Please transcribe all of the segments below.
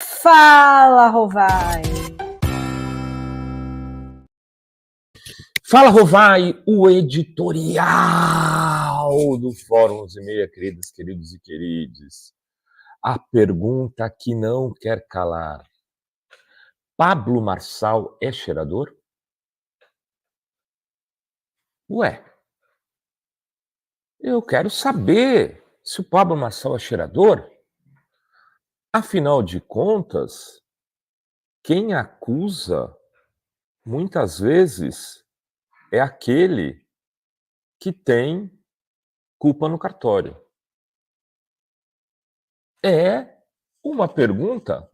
Fala, Rovai! Fala, Rovai, o editorial do Fórum 11:30, queridos e queridas. A pergunta que não quer calar. Pablo Marçal é cheirador? Ué, eu quero saber se o Pablo Marçal é cheirador. Afinal de contas, quem acusa, muitas vezes, é aquele que tem culpa no cartório. É uma pergunta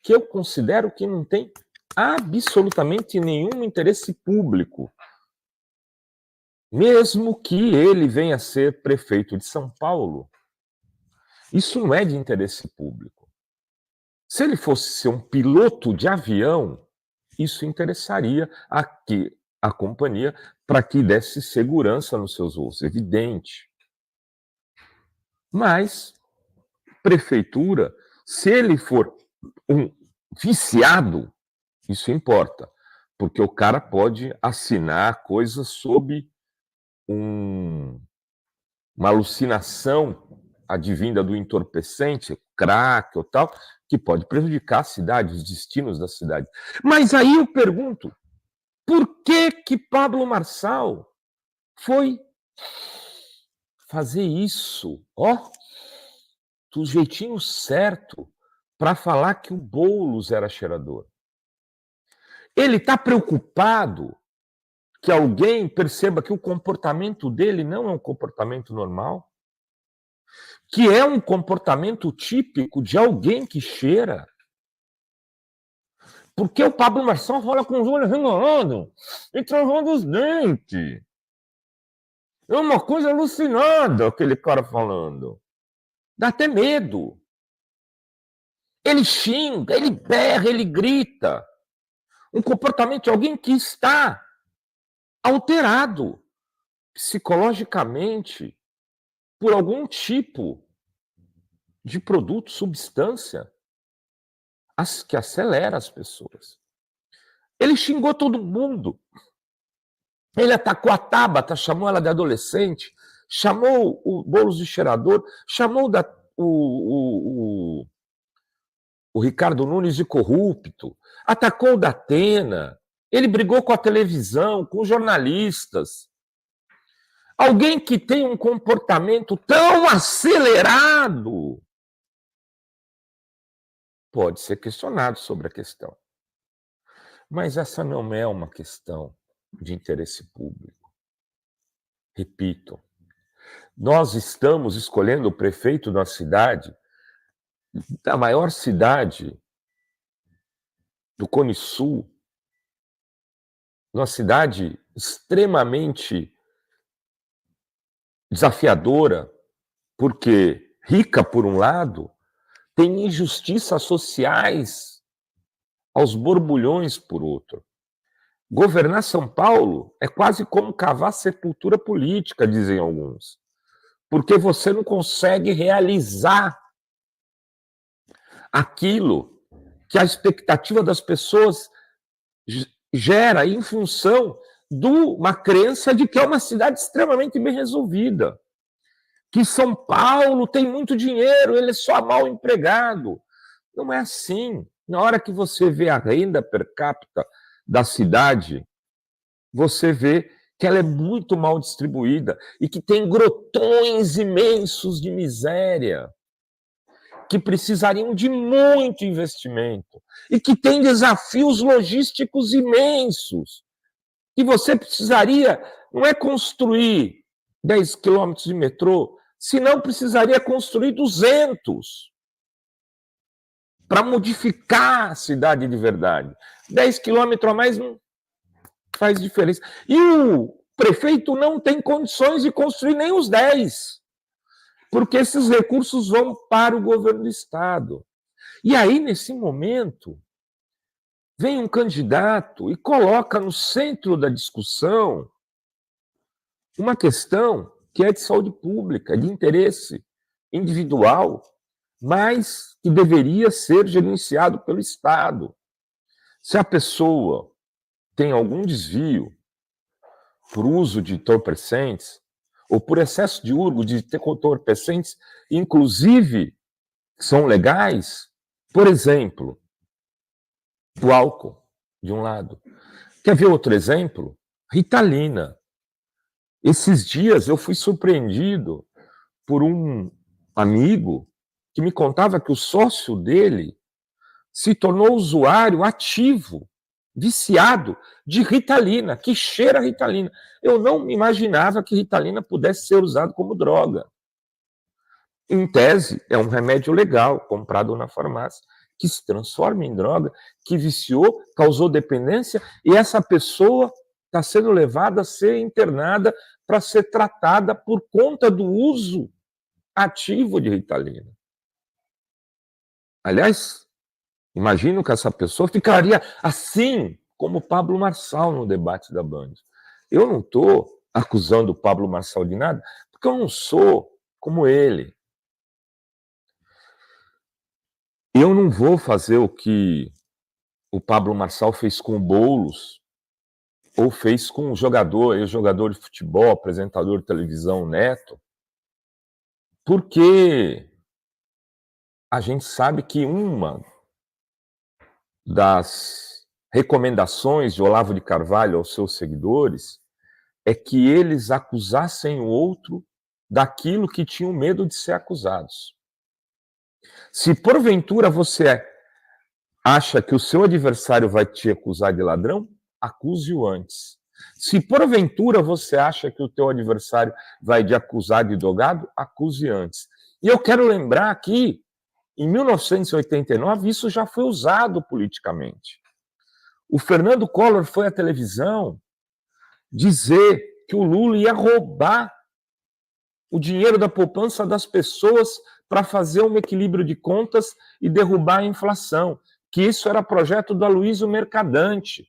que eu considero que não tem absolutamente nenhum interesse público. Mesmo que ele venha a ser prefeito de São Paulo, isso não é de interesse público. Se ele fosse ser um piloto de avião, isso interessaria a companhia para que desse segurança nos seus voos, evidente. Mas, prefeitura, se ele for um viciado, isso importa, porque o cara pode assinar coisas sob uma alucinação advinda do entorpecente, crack ou tal, que pode prejudicar a cidade, os destinos da cidade. Mas aí eu pergunto, por que Pablo Marçal foi fazer isso, do jeitinho certo, para falar que o Boulos era cheirador? Ele está preocupado que alguém perceba que o comportamento dele não é um comportamento normal, que é um comportamento típico de alguém que cheira. Porque o Pablo Marçal rola com os olhos regalados e travando os dentes. É uma coisa alucinada aquele cara falando. Dá até medo. Ele xinga, ele berra, ele grita. Um comportamento de alguém que está alterado psicologicamente por algum tipo de produto, substância, que acelera as pessoas. Ele xingou todo mundo. Ele atacou a Tabata, chamou ela de adolescente, chamou o Boulos de cheirador, chamou o Ricardo Nunes de corrupto, atacou o Datena, ele brigou com a televisão, com os jornalistas. Alguém que tem um comportamento tão acelerado pode ser questionado sobre a questão. Mas essa não é uma questão de interesse público. Repito, nós estamos escolhendo o prefeito da cidade, da maior cidade do Cone Sul, uma cidade extremamente desafiadora, porque rica por um lado, tem injustiças sociais aos borbulhões por outro. Governar São Paulo é quase como cavar sepultura política, dizem alguns, porque você não consegue realizar aquilo que a expectativa das pessoas gera em função de uma crença de que é uma cidade extremamente bem resolvida, que São Paulo tem muito dinheiro, ele é só mal empregado. Não é assim. Na hora que você vê a renda per capita da cidade, você vê que ela é muito mal distribuída e que tem grotões imensos de miséria, que precisariam de muito investimento e que tem desafios logísticos imensos. E você precisaria, não é construir 10 quilômetros de metrô, senão precisaria construir 200 para modificar a cidade de verdade. 10 quilômetros a mais não faz diferença. E o prefeito não tem condições de construir nem os 10, porque esses recursos vão para o governo do estado. E aí, nesse momento, vem um candidato e coloca no centro da discussão uma questão que é de saúde pública, de interesse individual mas que deveria ser gerenciado pelo Estado. Se a pessoa tem algum desvio por uso de entorpecentes, ou por excesso de uso de entorpecentes, inclusive, são legais, por exemplo, o álcool, de um lado. Quer ver outro exemplo? Ritalina. Esses dias eu fui surpreendido por um amigo que me contava que o sócio dele se tornou usuário ativo, viciado de Ritalina, que cheira a Ritalina. Eu não imaginava que Ritalina pudesse ser usado como droga. Em tese, é um remédio legal, comprado na farmácia, que se transforma em droga, que viciou, causou dependência, e essa pessoa está sendo levada a ser internada para ser tratada por conta do uso ativo de Ritalina. Aliás, imagino que essa pessoa ficaria assim como o Pablo Marçal no debate da Band. Eu não estou acusando o Pablo Marçal de nada, porque eu não sou como ele. Eu não vou fazer o que o Pablo Marçal fez com o Boulos, ou fez com o jogador, ex-jogador de futebol, apresentador de televisão Neto, porque a gente sabe que uma das recomendações de Olavo de Carvalho aos seus seguidores é que eles acusassem o outro daquilo que tinham medo de ser acusados. Se porventura você acha que o seu adversário vai te acusar de ladrão, acuse-o antes. Se porventura você acha que o teu adversário vai te acusar de drogado, acuse antes. E eu quero lembrar que, em 1989, isso já foi usado politicamente. O Fernando Collor foi à televisão dizer que o Lula ia roubar o dinheiro da poupança das pessoas para fazer um equilíbrio de contas e derrubar a inflação, que isso era projeto do Aloysio Mercadante.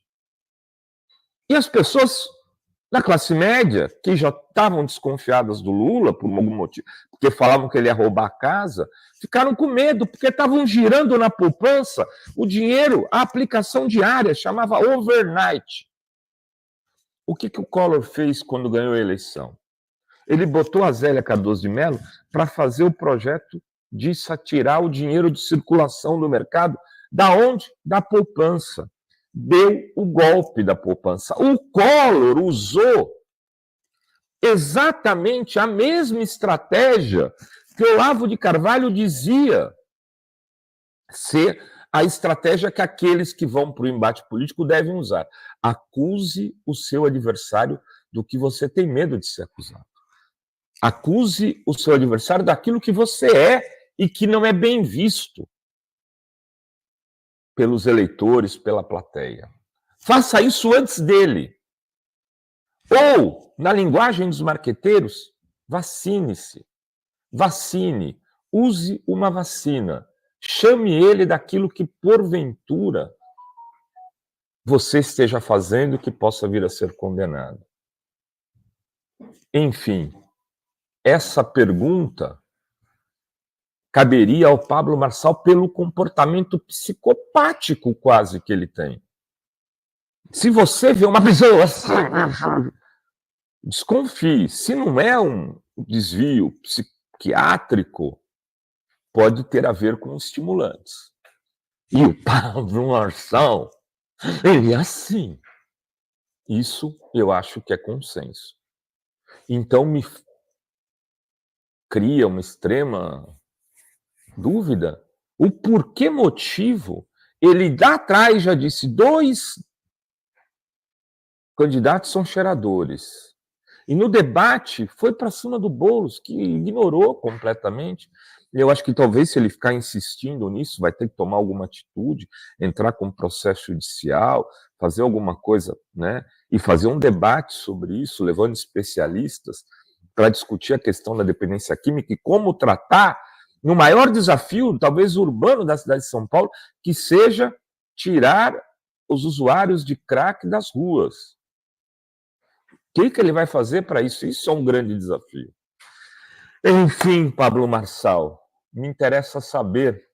E as pessoas da classe média, que já estavam desconfiadas do Lula por algum motivo, porque falavam que ele ia roubar a casa, ficaram com medo, porque estavam girando na poupança o dinheiro, a aplicação diária, chamava overnight. O que o Collor fez quando ganhou a eleição? Ele botou a Zélia Cardoso de Mello para fazer o projeto de tirar o dinheiro de circulação do mercado. Da onde? Da poupança. Deu o golpe da poupança. O Collor usou exatamente a mesma estratégia que o Olavo de Carvalho dizia ser a estratégia que aqueles que vão para o embate político devem usar. Acuse o seu adversário do que você tem medo de ser acusado. Acuse o seu adversário daquilo que você é e que não é bem visto pelos eleitores, pela plateia. Faça isso antes dele. Ou, na linguagem dos marqueteiros, vacine-se. Vacine. Use uma vacina. Chame ele daquilo que, porventura, você esteja fazendo que possa vir a ser condenado. Enfim, essa pergunta caberia ao Pablo Marçal pelo comportamento psicopático quase que ele tem. Se você vê uma pessoa assim, desconfie. Se não é um desvio psiquiátrico, pode ter a ver com estimulantes. E o Pablo Marçal, ele é assim. Isso eu acho que é consenso. Então me cria uma extrema dúvida o porquê motivo ele lá atrás já disse 2 candidatos são cheiradores. E no debate foi para cima do Boulos, que ignorou completamente. Eu acho que talvez se ele ficar insistindo nisso, vai ter que tomar alguma atitude, entrar com processo judicial, fazer alguma coisa, né? E fazer um debate sobre isso, levando especialistas para discutir a questão da dependência química e como tratar no maior desafio, talvez urbano da cidade de São Paulo, que seja tirar os usuários de crack das ruas. O que ele vai fazer para isso? Isso é um grande desafio. Enfim, Pablo Marçal, me interessa saber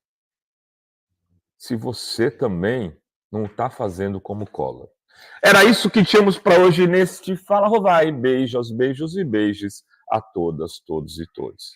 se você também não está fazendo como Collor. Era isso que tínhamos para hoje neste Fala Rovai. Beijos e beijos a todas, todos e todos.